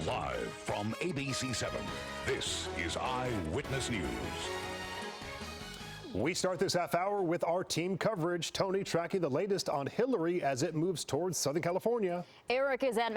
Live from ABC 7, this is Eyewitness News. We start this half hour with our team coverage. Tony tracking the latest on Hilary as it moves towards Southern California. Eric is at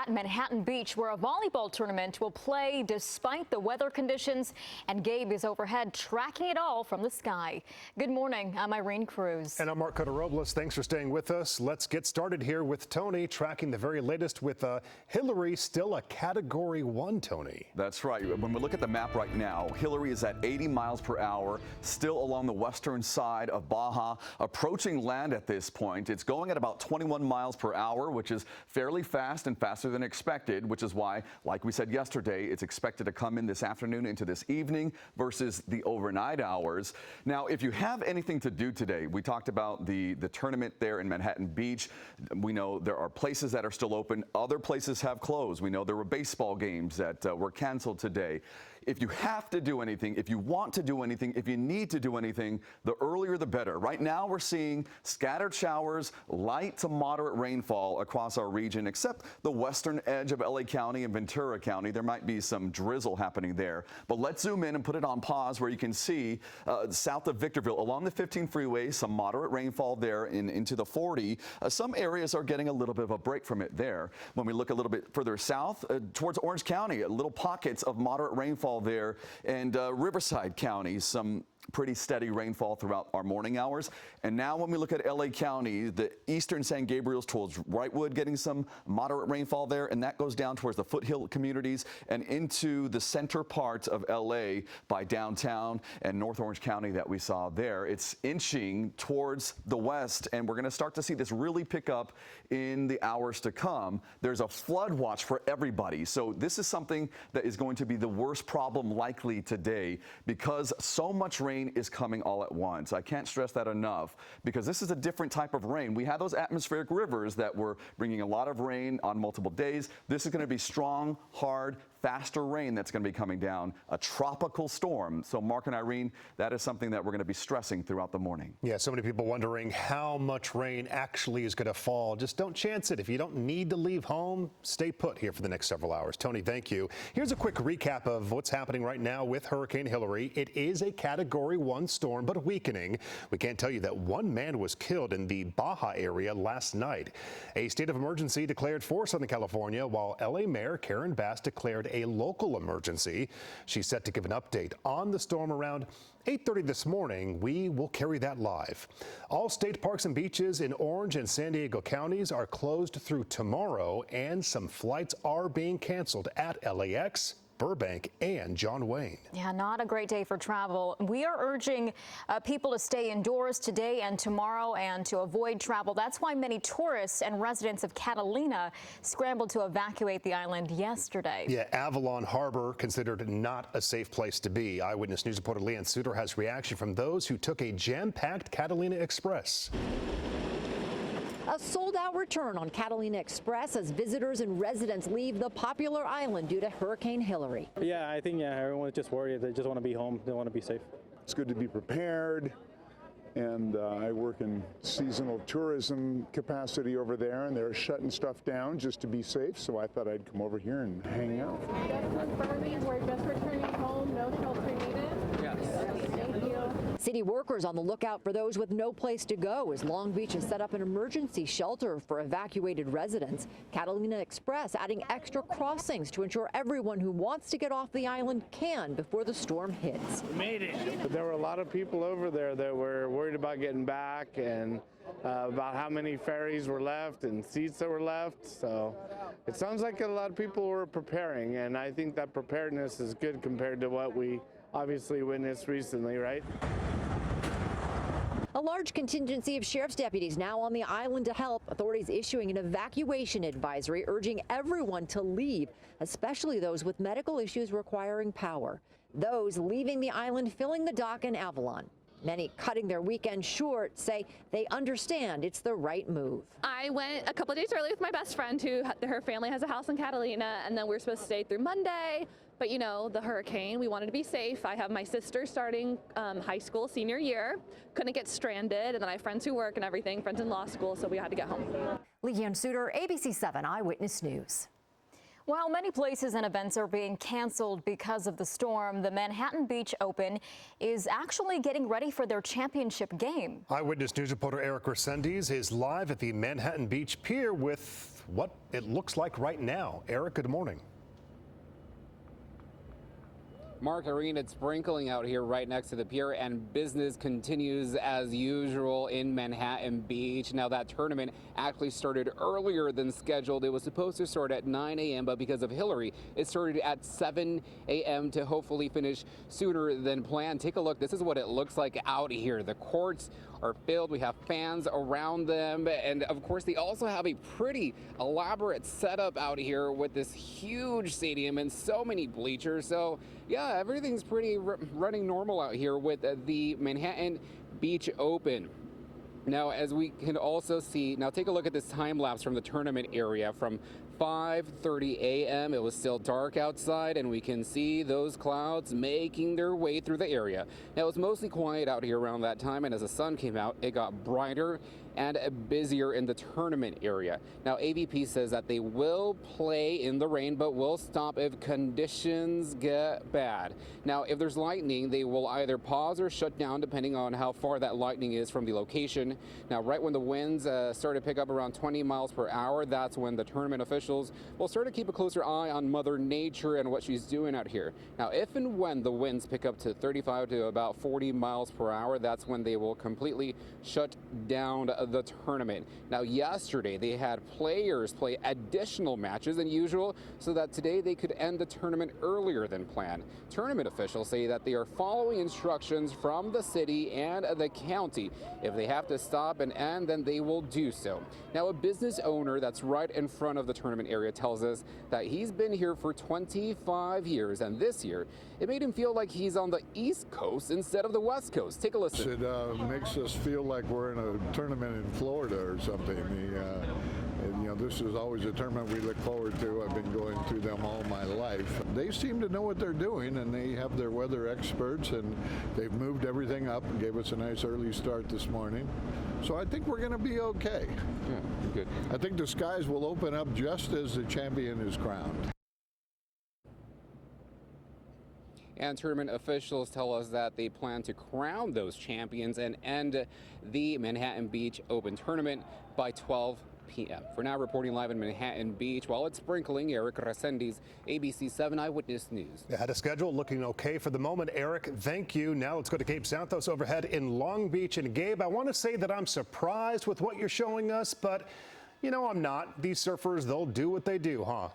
Manhattan Beach, where a volleyball tournament will play despite the weather conditions, and Gabe is overhead tracking it all from the sky. Good morning. I'm Irene Cruz. And I'm Mark Cotto-Robles. Thanks for staying with us. Let's get started here with Tony tracking the very latest with Hilary, still a Category 1, Tony. That's right. When we look at the map right now, Hilary is at 80 miles per hour, still along the western side of Baja, approaching land at this point. It's going at about 21 miles per hour, which is fairly fast and faster than expected, which is why, like we said yesterday, it's expected to come in this afternoon into this evening versus the overnight hours. Now, if you have anything to do today, we talked about the tournament there in Manhattan Beach. We know there are places that are still open. Other places have closed. We know there were baseball games that were canceled today. If you have to do anything, if you want to do anything, if you need to do anything, the earlier the better. Right now we're seeing scattered showers, light to moderate rainfall across our region, except the western edge of LA County and Ventura County. There might be some drizzle happening there. But let's zoom in and put it on pause where you can see south of Victorville along the 15 freeway, some moderate rainfall there into the 40. Some areas are getting a little bit of a break from it there. When we look a little bit further south towards Orange County, little pockets of moderate rainfall there, and Riverside County, some pretty steady rainfall throughout our morning hours. And now when we look at LA County, the eastern San Gabriel's towards Wrightwood getting some moderate rainfall there, and that goes down towards the foothill communities and into the center part of LA by downtown and North Orange County that we saw there. It's inching towards the west, and we're going to start to see this really pick up in the hours to come. There's a flood watch for everybody. So this is something that is going to be the worst problem likely today because so much rain is coming all at once. I can't stress that enough because this is a different type of rain. We had those atmospheric rivers that were bringing a lot of rain on multiple days. This is going to be strong, hard, faster rain that's going to be coming down, a tropical storm. So Mark and Irene, that is something that we're going to be stressing throughout the morning. Yeah, so many people wondering how much rain actually is going to fall. Just don't chance it. If you don't need to leave home, stay put here for the next several hours. Tony, thank you. Here's a quick recap of what's happening right now with Hurricane Hilary. It is a Category 1 storm, but weakening. We can't tell you that one man was killed in the Baja area last night. A state of emergency declared for Southern California, while LA Mayor Karen Bass declared a local emergency. She's set to give an update on the storm around 8:30 this morning. We will carry that live. All state parks and beaches in Orange and San Diego counties are closed through tomorrow, and some flights are being canceled at LAX, Burbank, and John Wayne. Yeah, not a great day for travel. We are urging people to stay indoors today and tomorrow and to avoid travel. That's why many tourists and residents of Catalina scrambled to evacuate the island yesterday. Yeah, Avalon Harbor considered not a safe place to be. Eyewitness News reporter Leanne Suter has reaction from those who took a jam-packed Catalina Express. A sold-out return on Catalina Express as visitors and residents leave the popular island due to Hurricane Hilary. Yeah, I think everyone's just worried. They just want to be home. They want to be safe. It's good to be prepared. And I work in seasonal tourism capacity over there, and they're shutting stuff down just to be safe. So I thought I'd come over here and hang out. Just confirming, we're just returning home. No shelter needed. Yes. Thank you. City workers on the lookout for those with no place to go as Long Beach has set up an emergency shelter for evacuated residents. Catalina Express adding extra crossings to ensure everyone who wants to get off the island can before the storm hits. We made it. There were a lot of people over there that were worried about getting back and about how many ferries were left and seats that were left. So it sounds like a lot of people were preparing, and I think that preparedness is good compared to what we obviously witnessed recently, right? A large contingency of sheriff's deputies now on the island to help. Authorities issuing an evacuation advisory urging everyone to leave, especially those with medical issues requiring power. Those leaving the island filling the dock in Avalon. Many cutting their weekend short say they understand it's the right move. I went a couple of days early with my best friend her family has a house in Catalina, and then we were supposed to stay through Monday. But you know, the hurricane, we wanted to be safe. I have my sister starting high school senior year, couldn't get stranded, and then I have friends who work and everything, friends in law school, so we had to get home. Leanne Suter, ABC 7 Eyewitness News. While many places and events are being canceled because of the storm, the Manhattan Beach Open is actually getting ready for their championship game. Eyewitness News reporter Eric Resendiz is live at the Manhattan Beach Pier with what it looks like right now. Eric, good morning. Mark, Irene, it's sprinkling out here right next to the pier, and business continues as usual in Manhattan Beach. Now, that tournament actually started earlier than scheduled. It was supposed to start at 9 a.m., but because of Hilary, it started at 7 a.m. to hopefully finish sooner than planned. Take a look. This is what it looks like out here. The courts are filled. We have fans around them. And of course, they also have a pretty elaborate setup out here with this huge stadium and so many bleachers. So yeah, everything's pretty running normal out here with the Manhattan Beach Open. Now, as we can also see, now take a look at this time lapse from the tournament area from 5:30 a.m. It was still dark outside, and we can see those clouds making their way through the area. Now, it was mostly quiet out here around that time, and as the sun came out, it got brighter and busier in the tournament area. Now, AVP says that they will play in the rain, but will stop if conditions get bad. Now, if there's lightning, they will either pause or shut down depending on how far that lightning is from the location. Now, right when the winds start to pick up around 20 miles per hour, that's when the tournament officials will start to keep a closer eye on Mother Nature and what she's doing out here. Now, if and when the winds pick up to 35 to about 40 miles per hour, that's when they will completely shut down the tournament. Now, yesterday they had players play additional matches than usual so that today they could end the tournament earlier than planned. Tournament officials say that they are following instructions from the city and the county. If they have to stop and end, then they will do so. Now, a business owner that's right in front of the tournament area tells us that he's been here for 25 years, and this year it made him feel like he's on the East Coast instead of the West Coast. Take a listen. It makes us feel like we're in a tournament in Florida or something. And, you know, this is always a tournament we look forward to. I've been going through them all my life. They seem to know what they're doing, and they have their weather experts, and they've moved everything up and gave us a nice early start this morning. So I think we're going to be okay. Yeah, good. I think the skies will open up just as the champion is crowned. And tournament officials tell us that they plan to crown those champions and end the Manhattan Beach Open tournament by 12 p.m. For now, reporting live in Manhattan Beach, while it's sprinkling, Eric Resendiz, ABC 7 Eyewitness News. Ahead of schedule, looking okay for the moment. Eric, thank you. Now let's go to Gabe Santos overhead in Long Beach. And Gabe, I want to say that I'm surprised with what you're showing us, but you know I'm not. These surfers, they'll do what they do, huh?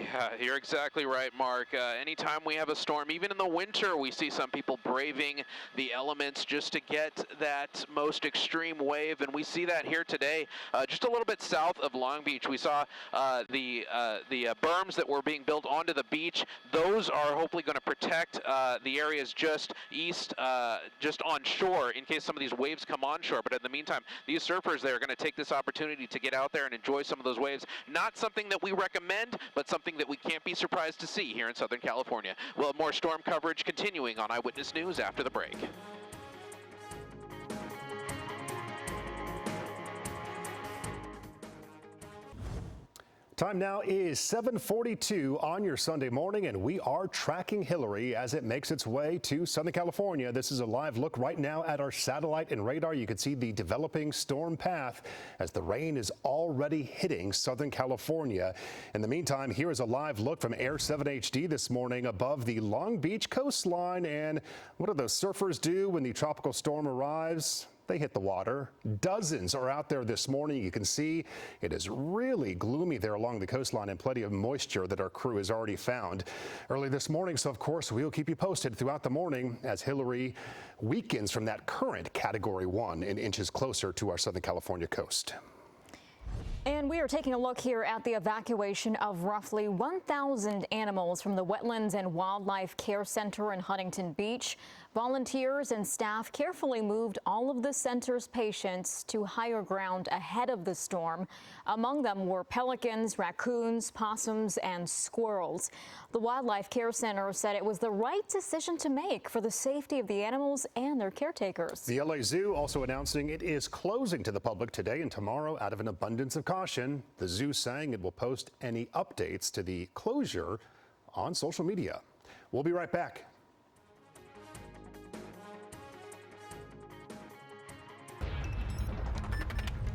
Yeah, you're exactly right, Mark. Anytime we have a storm, even in the winter, we see some people braving the elements just to get that most extreme wave, and we see that here today. Just a little bit south of Long Beach, we saw the berms that were being built onto the beach. Those are hopefully going to protect the areas just east, just on shore, in case some of these waves come on shore. But in the meantime, these surfers, they're going to take this opportunity to get out there and enjoy some of those waves. Not something that we recommend, but something that we can't be surprised to see here in Southern California. We'll have more storm coverage continuing on Eyewitness News after the break. Time now is 7:42 on your Sunday morning, and we are tracking Hilary as it makes its way to Southern California. This is a live look right now at our satellite and radar. You can see the developing storm path as the rain is already hitting Southern California. In the meantime, here is a live look from Air 7 HD this morning above the Long Beach coastline. And what do those surfers do when the tropical storm arrives? They hit the water. Dozens are out there this morning. You can see it is really gloomy there along the coastline and plenty of moisture that our crew has already found early this morning. So, of course, we'll keep you posted throughout the morning as Hilary weakens from that current Category 1 and inches closer to our Southern California coast. And we are taking a look here at the evacuation of roughly 1,000 animals from the Wetlands and Wildlife Care Center in Huntington Beach. Volunteers and staff carefully moved all of the center's patients to higher ground ahead of the storm. Among them were pelicans, raccoons, possums, and squirrels. The Wildlife Care Center said it was the right decision to make for the safety of the animals and their caretakers. The LA Zoo also announcing it is closing to the public today and tomorrow out of an abundance of caution. The zoo saying it will post any updates to the closure on social media. We'll be right back.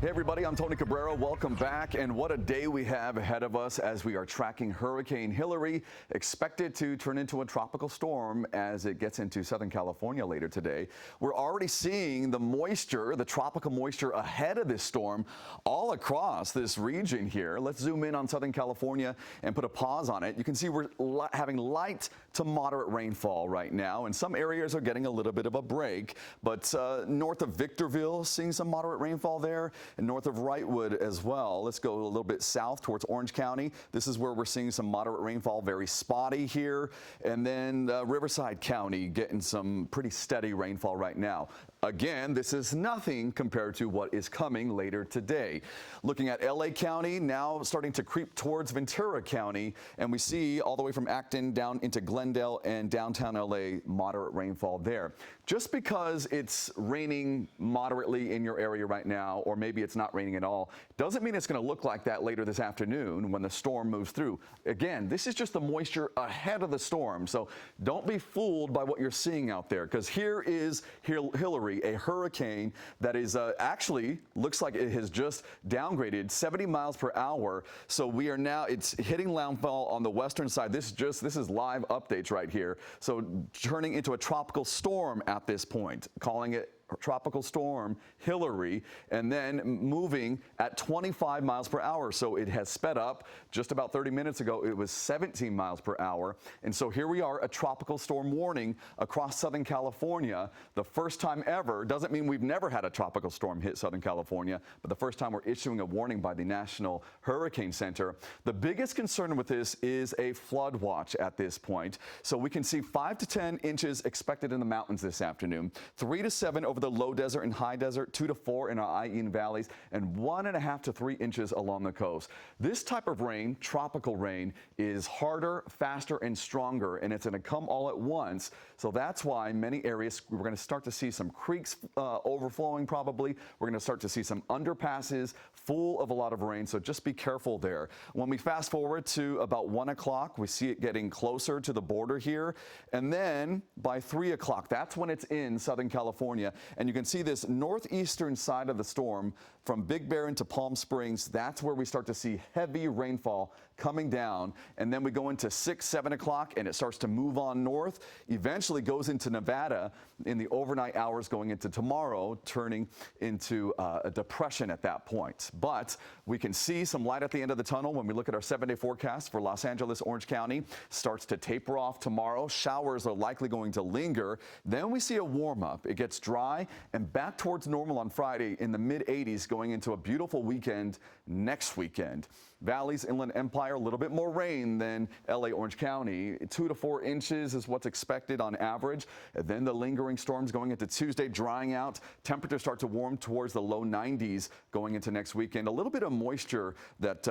Hey everybody, I'm Tony Cabrera. Welcome back. And what a day we have ahead of us as we are tracking Hurricane Hilary, expected to turn into a tropical storm as it gets into Southern California later today. We're already seeing the moisture, the tropical moisture ahead of this storm all across this region here. Let's zoom in on Southern California and put a pause on it. You can see we're having light to moderate rainfall right now, and some areas are getting a little bit of a break, but north of Victorville, seeing some moderate rainfall there. And north of Wrightwood as well. Let's go a little bit south towards Orange County. This is where we're seeing some moderate rainfall, very spotty here. And then Riverside County getting some pretty steady rainfall right now. Again, this is nothing compared to what is coming later today. Looking at LA County, now starting to creep towards Ventura County, and we see all the way from Acton down into Glendale and downtown LA, moderate rainfall there. Just because it's raining moderately in your area right now, or maybe it's not raining at all, doesn't mean it's going to look like that later this afternoon when the storm moves through. Again, this is just the moisture ahead of the storm, so don't be fooled by what you're seeing out there, because here is Hilary, a hurricane that is actually looks like it has just downgraded 70 miles per hour. So we are now, it's hitting landfall on the western side. This is live updates right here. So turning into a tropical storm at this point, calling it Tropical Storm Hilary, and then moving at 25 miles per hour. So it has sped up. Just about 30 minutes ago, it was 17 miles per hour. And so here we are, a tropical storm warning across Southern California. The first time ever. Doesn't mean we've never had a tropical storm hit Southern California, but the first time we're issuing a warning by the National Hurricane Center. The biggest concern with this is a flood watch at this point. So we can see 5 to 10 inches expected in the mountains this afternoon, 3 to 7 over the low desert and high desert, 2 to 4 in our IE valleys, and 1.5 to 3 inches along the coast. This type of rain, tropical rain, is harder, faster, and stronger, and it's going to come all at once. So that's why many areas, we're going to start to see some creeks overflowing probably. We're going to start to see some underpasses full of a lot of rain, so just be careful there. When we fast forward to about 1 o'clock, we see it getting closer to the border here, and then by 3 o'clock, that's when it's in Southern California. And you can see this northeastern side of the storm from Big Bear into Palm Springs. That's where we start to see heavy rainfall coming down. And then we go into 6, 7 o'clock and it starts to move on north, eventually goes into Nevada in the overnight hours going into tomorrow, turning into a depression at that point. But we can see some light at the end of the tunnel when we look at our 7-day forecast for Los Angeles, Orange County. Starts to taper off tomorrow. Showers are likely going to linger. Then we see a warm up. It gets dry and back towards normal on Friday in the mid-80s, going into a beautiful weekend next weekend. Valleys, Inland Empire, a little bit more rain than LA, Orange County. 2 to 4 inches is what's expected on average. And then the lingering storms going into Tuesday, drying out. Temperatures start to warm towards the low 90s going into next weekend. A little bit of moisture that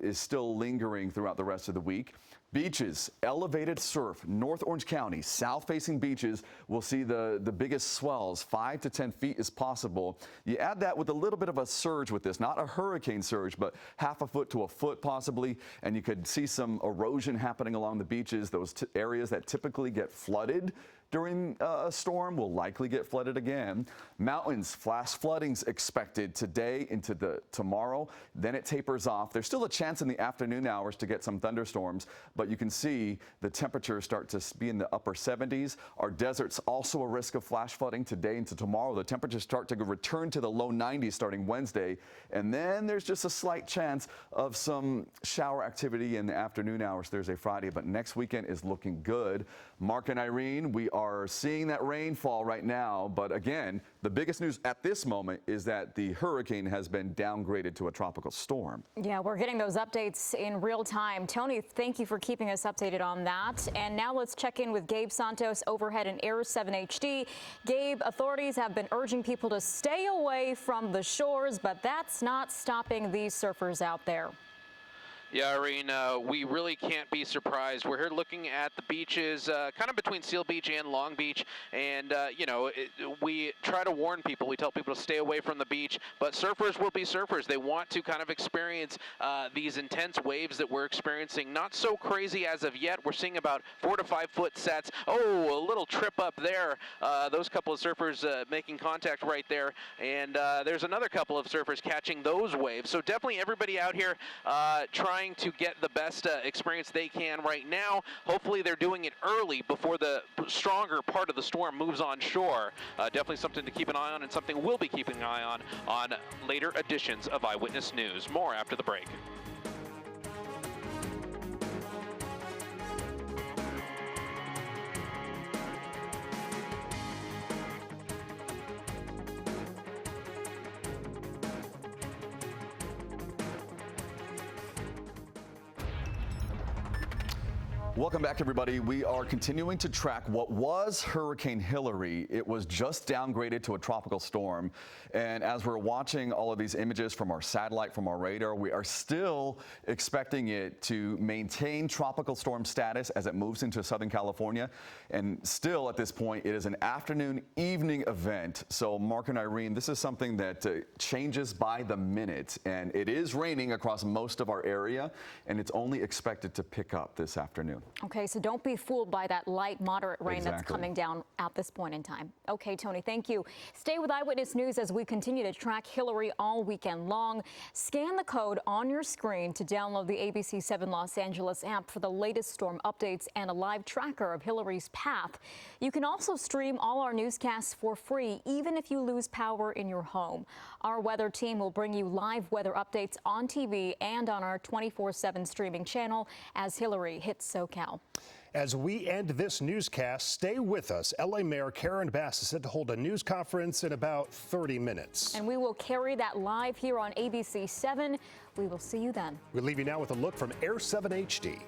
is still lingering throughout the rest of the week. Beaches, elevated surf, North Orange County, south-facing beaches will see the biggest swells, 5 to 10 feet is possible. You add that with a little bit of a surge with this, not a hurricane surge, but half a foot to a foot possibly, and you could see some erosion happening along the beaches. Those areas that typically get flooded during a storm will likely get flooded again. Mountains, flash floodings expected today into tomorrow. Then it tapers off. There's still a chance in the afternoon hours to get some thunderstorms, but you can see the temperatures start to be in the upper 70s. Our deserts also a risk of flash flooding today into tomorrow. The temperatures start to return to the low 90s starting Wednesday, and then there's just a slight chance of some shower activity in the afternoon hours Thursday, Friday, but next weekend is looking good. Mark and Irene, we are seeing that rainfall right now, but again, the biggest news at this moment is that the hurricane has been downgraded to a tropical storm. Yeah, we're getting those updates in real time. Tony, thank you for keeping us updated on that. And now let's check in with Gabe Santos overhead in Air 7 HD. Gabe, authorities have been urging people to stay away from the shores, but that's not stopping these surfers out there. Yeah, Irene, we really can't be surprised. We're here looking at the beaches, kind of between Seal Beach and Long Beach, and, we try to warn people. We tell people to stay away from the beach, but surfers will be surfers. They want to kind of experience these intense waves that we're experiencing. Not so crazy as of yet. We're seeing about 4 to 5 foot sets. Oh, a little trip up there. Those couple of surfers making contact right there, and there's another couple of surfers catching those waves. So definitely everybody out here trying to get the best experience they can right now. Hopefully they're doing it early before the stronger part of the storm moves on shore. Definitely something to keep an eye on, and something we'll be keeping an eye on later editions of Eyewitness News. More after the break. Welcome back, everybody. We are continuing to track what was Hurricane Hilary. It was just downgraded to a tropical storm. And as we're watching all of these images from our satellite, from our radar, we are still expecting it to maintain tropical storm status as it moves into Southern California. And still, at this point, it is an afternoon, evening event. So, Mark and Irene, this is something that changes by the minute. And it is raining across most of our area, and it's only expected to pick up this afternoon. Okay, so don't be fooled by that light, moderate rain that's coming down at this point in time. Okay, Tony, thank you. Stay with Eyewitness News as we continue to track Hilary all weekend long. Scan the code on your screen to download the ABC 7 Los Angeles app for the latest storm updates and a live tracker of Hilary's path. You can also stream all our newscasts for free, even if you lose power in your home. Our weather team will bring you live weather updates on TV and on our 24/7 streaming channel as Hilary hits SoCal. As we end this newscast, stay with us. LA Mayor Karen Bass is set to hold a news conference in about 30 minutes. And we will carry that live here on ABC 7. We will see you then. We'll leave you now with a look from Air 7 HD.